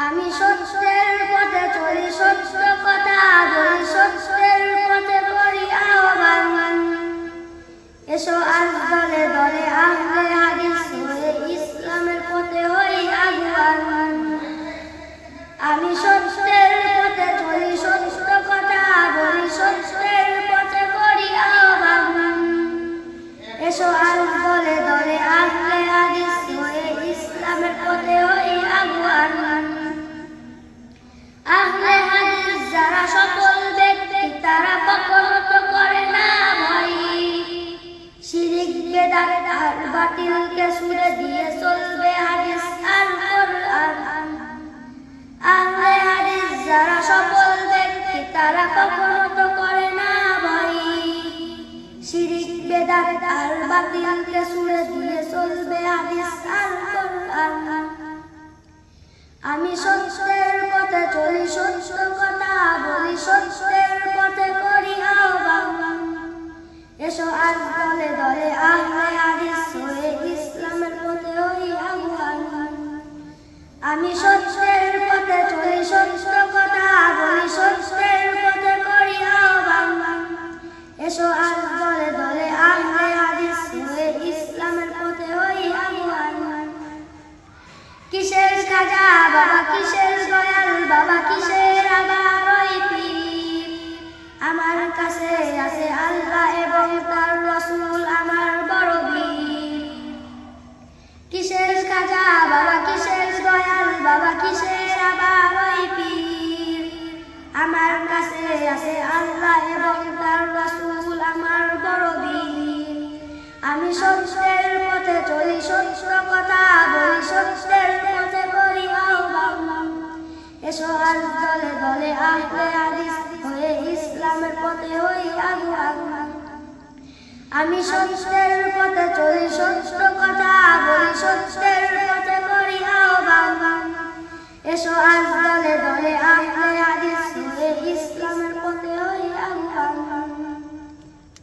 আমি সত্যের পথে চলি, সত্য কথা বলি, সত্যের পথে করি আহ্বান। এসো আজ দলে দলে আহলে হাদিস হয়ে ইসলামের পথে হই আগুয়ান। আমি সত্যের পথে চলি, সত্য কথা বলি, সত্যের পথে করি আহ্বান। এসো আজ দলে দলে আহলে হাদিস হয়ে ইসলামের পথে হই আগুয়ান। আহলে হাদিস যারা সকল ব্যক্তি তারা কখনো তো করে না ভয়। শিরিক বেদাত আর বাতিলকে ছুড়ে দিয়ে চলবে হাদিস আর কোরআন। আহলে হাদিস যারা সকল ব্যক্তি তারা কখনো তো করে না ভয়। শিরিক বেদাত আর বাতিলকে ছুড়ে দিয়ে চলবে হাদিস আর কোরআন। আমি সত্যের পথে চলি, সত্য কথা বলি, সত্যের পথে করি আহ্বান। এসো আজ দলে দলে আহলে হাদিস হয়ে ইসলামের পথে হই আগুয়ান। আমি সত্যের পথে চলি, সত্য কথা বলি, সত্যের পথে করি আহ্বান। এসো আজ দলে দলে আহলে হাদিস হয়ে ইসলামের পথে হই আগুয়ান। কিসের খাজা বাবা, কিসের দয়াল বাবা, কিসের আবার ওই পীর? আমার কাছে আছে আল্লাহ এবং তার রাসূল আমার বড় বীর। কিসের খাজা বাবা, কিসের দয়াল বাবা, কিসের আবার ওই পীর? আমার কাছে আছে আল্লাহ এবং তার রাসূল আমার বড় বীর। আমি সত্যের পথে চলি, সত্য কথা বলি, সত্যের পথে করি আহ্বান। এসো আজ দলে দলে আহলে হাদিস হয়ে ইসলামের পথে হই আগুয়ান। আমি সত্যের পথে চলি, সত্য কথা বলি, সত্যের পথে করি আহ্বান। এসো আজ দলে দলে আহলে